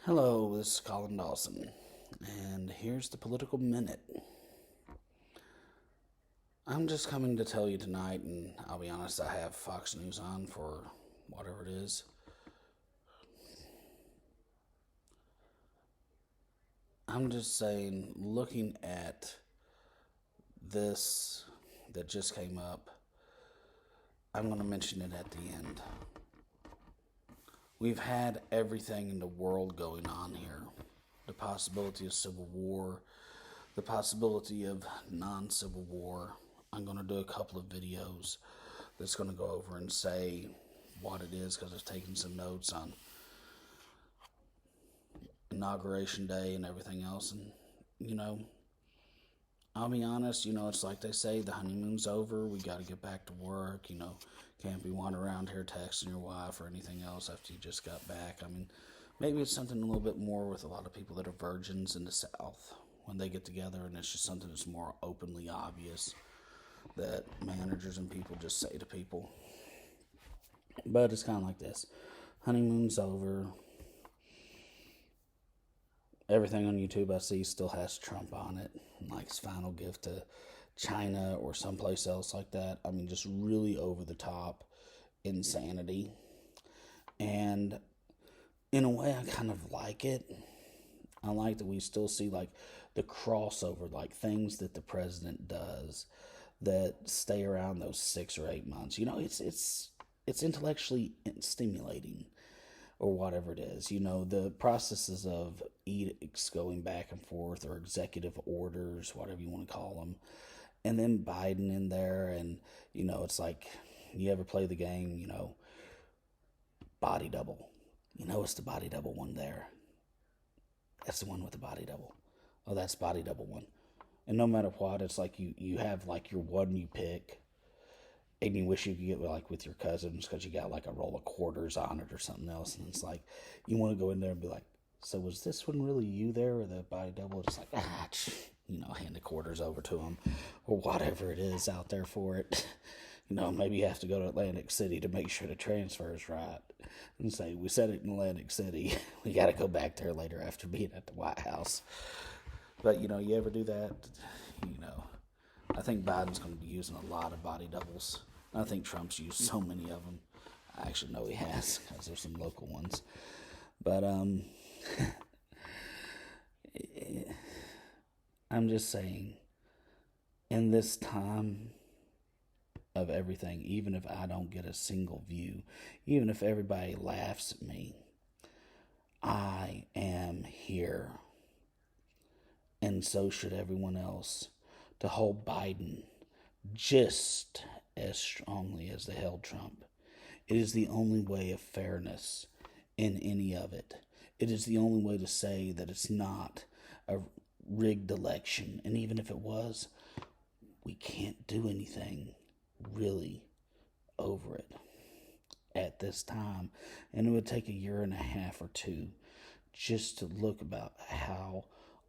Hello, this is Colin Dawson, and here's the political minute. I'm just coming to tell you tonight, and I'll be honest, I have Fox News on for whatever it is. I'm just saying, looking at this that just came up, I'm going to mention it at the end. We've had everything in the world going on here. The possibility of civil war, the possibility of non-civil war. I'm going to do a couple of videos that's going to go over and say what it is, because I've taken some notes on inauguration day and everything else. And, I'll be honest, it's like they say, the honeymoon's over. We got to get back to work. Can't be wandering around here texting your wife or anything else after you just got back. I mean, maybe it's something a little bit more with a lot of people that are virgins in the South when they get together, and it's just something that's more openly obvious that managers and people just say to people. But it's kind of like this. Honeymoon's over. Everything on YouTube I see still has Trump on it, like his final gift to China or someplace else like that. I mean, just really over the top insanity. And in a way, I kind of like it. I like that we still see like the crossover, like things that the president does that stay around those 6 or 8 months. It's intellectually stimulating, or whatever it is. The processes of edicts going back and forth, or executive orders, whatever you want to call them. And then Biden in there, and, it's like, you ever play the game, body double. It's the body double one there. That's the one with the body double. Oh, that's body double one. And no matter what, it's like you have like your one you pick, and you wish you could get like with your cousins because you got like a roll of quarters on it or something else. And it's like, you want to go in there and be like, so was this one really you there, or the body double? Just like, hand the quarters over to them, or whatever it is out there for it. Maybe you have to go to Atlantic City to make sure the transfer is right. And say, we said it in Atlantic City. We got to go back there later after being at the White House. But, you ever do that? I think Biden's going to be using a lot of body doubles. I think Trump's used so many of them. I actually know he has, because there's some local ones. But, I'm just saying, in this time of everything, even if I don't get a single view, even if everybody laughs at me, I am here. And so should everyone else, to hold Biden just as strongly as they held Trump. It is the only way of fairness in any of it. It is the only way to say that it's not a rigged election. And even if it was, we can't do anything really over it at this time. And it would take a year and a half or two just to look about how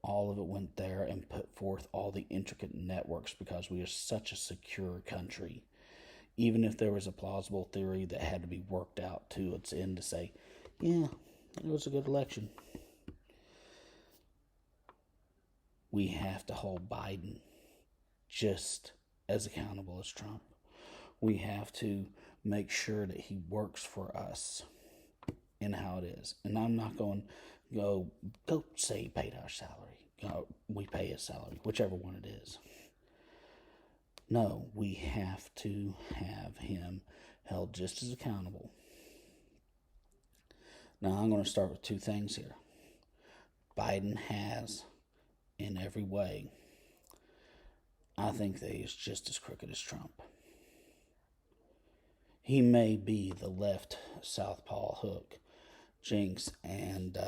all of it went there and put forth all the intricate networks, because we are such a secure country. Even if there was a plausible theory that had to be worked out to its end to say, yeah, it was a good election, we have to hold Biden just as accountable as Trump. We have to make sure that he works for us in how it is. And I'm not going to go say he paid our salary. We pay his salary, whichever one it is. No, we have to have him held just as accountable. Now, I'm going to start with 2 things here. Biden has, in every way, I think that he's just as crooked as Trump. He may be the left southpaw hook, jinx, and,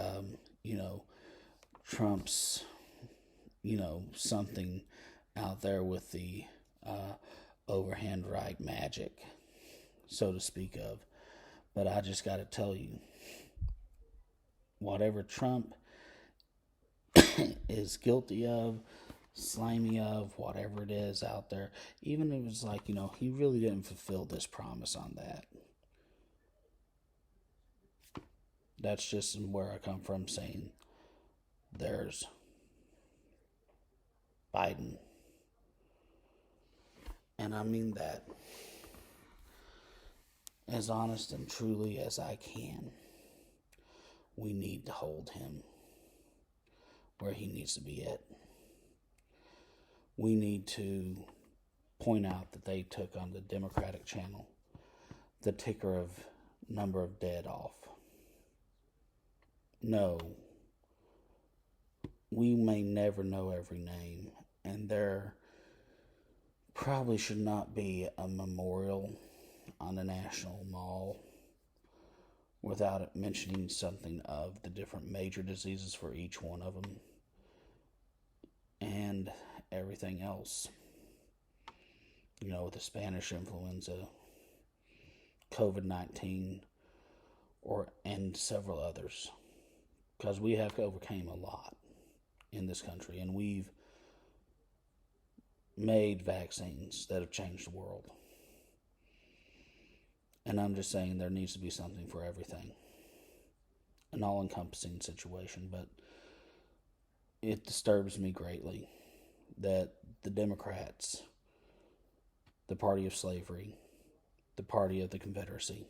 Trump's, something out there with the overhand right magic, so to speak of. But I just got to tell you, whatever Trump is guilty of, slimy of, whatever it is out there, even if it's like, he really didn't fulfill this promise on that. That's just where I come from, saying there's Biden. And I mean that as honest and truly as I can. We need to hold him where he needs to be at. We need to point out that they took on the Democratic channel the ticker of number of dead off. No, we may never know every name, and there probably should not be a memorial on the National Mall without it mentioning something of the different major diseases for each one of them and everything else. You know, with the Spanish influenza, COVID-19, and several others. Because we have overcame a lot in this country, and we've made vaccines that have changed the world. And I'm just saying there needs to be something for everything. An all-encompassing situation, but it disturbs me greatly that the Democrats, the party of slavery, the party of the Confederacy,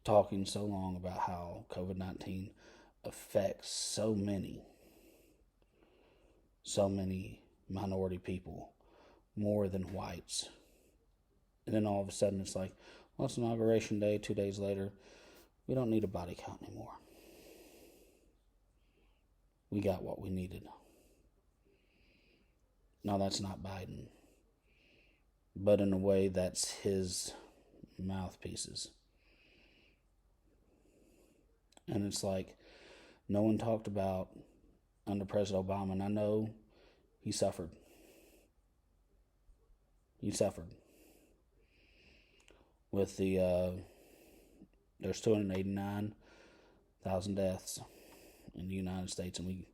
talking so long about how COVID-19 affects so many minority people more than whites. And then all of a sudden it's like, well, it's Inauguration Day, 2 days later, we don't need a body count anymore. We got what we needed. Now that's not Biden. But in a way, that's his mouthpieces. And it's like, no one talked about under President Obama, and I know he suffered. He suffered. With there's 289,000 deaths in the United States, and we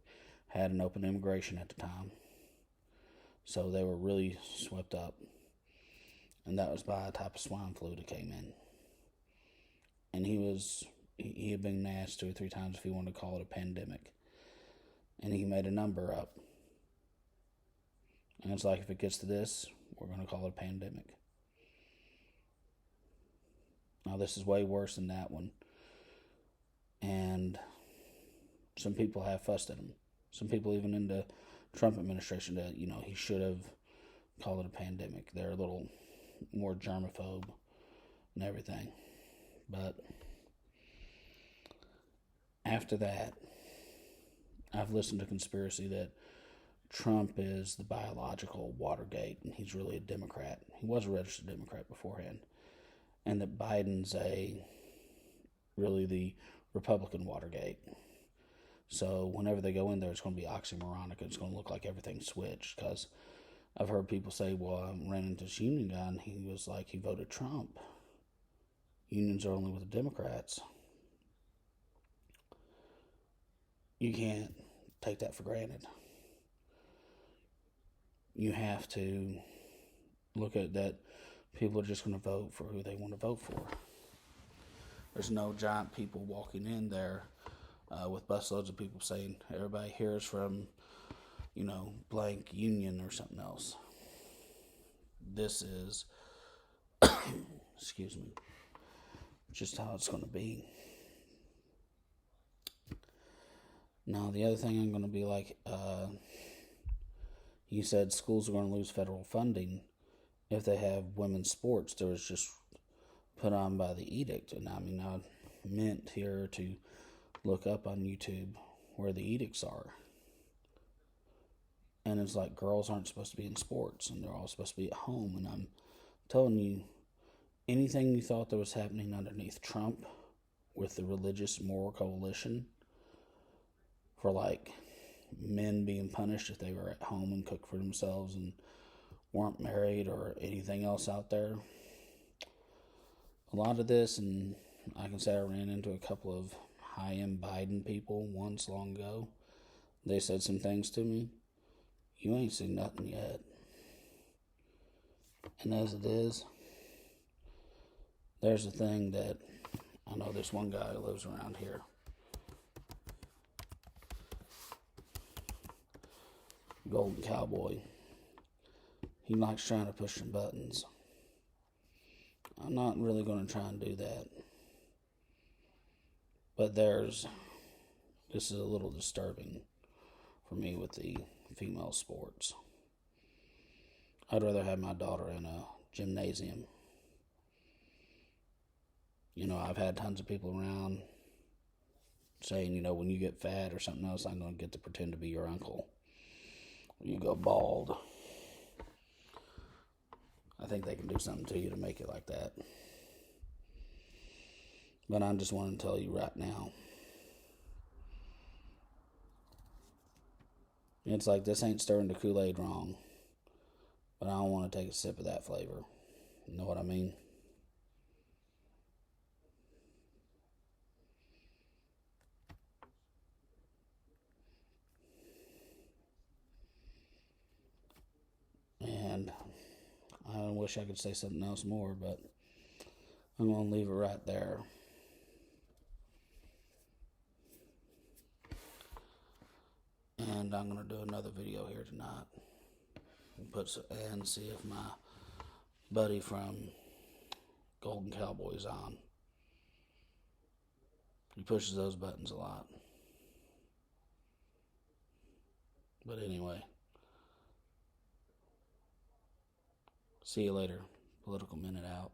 had an open immigration at the time. So they were really swept up. And that was by a type of swine flu that came in. And he had been asked 2 or 3 times if he wanted to call it a pandemic. And he made a number up. And it's like, if it gets to this, we're going to call it a pandemic. Now, this is way worse than that one. And some people have fussed at him. Some people even in the Trump administration that, he should have called it a pandemic. They're a little more germaphobe and everything. But after that, I've listened to conspiracy that Trump is the biological Watergate, and he's really a Democrat. He was a registered Democrat beforehand. And that Biden's really the Republican Watergate. So whenever they go in there, it's going to be oxymoronic. It's going to look like everything switched. Because I've heard people say, well, I ran into this union guy, and he was like, he voted Trump. Unions are only with the Democrats. You can't take that for granted. You have to look at that. People are just going to vote for who they want to vote for. There's no giant people walking in there with busloads of people saying, everybody here is from, blank union or something else. This is, excuse me, just how it's going to be. Now, the other thing I'm going to be like, you said schools are going to lose federal funding if they have women's sports. There was just put on by the edict. And I meant here to look up on YouTube where the edicts are. And it's like, girls aren't supposed to be in sports, and they're all supposed to be at home. And I'm telling you, anything you thought that was happening underneath Trump with the religious moral coalition for men being punished if they were at home and cooked for themselves and weren't married or anything else out there. A lot of this, and I can say I ran into a couple of high-end Biden people once long ago. They said some things to me. You ain't seen nothing yet. And as it is, there's a thing that I know this one guy who lives around here. Golden Cowboy. He likes trying to push some buttons. I'm not really going to try and do that. But this is a little disturbing for me with the female sports. I'd rather have my daughter in a gymnasium. I've had tons of people around saying, when you get fat or something else, I'm going to get to pretend to be your uncle. You go bald. I think they can do something to you to make it like that. But I just want to tell you right now. It's like this ain't stirring the Kool-Aid wrong. But I don't want to take a sip of that flavor. You know what I mean? And I wish I could say something else more, but I'm going to leave it right there. And I'm going to do another video here tonight. And see if my buddy from Golden Cowboy's on. He pushes those buttons a lot. But anyway. See you later. Political Minute out.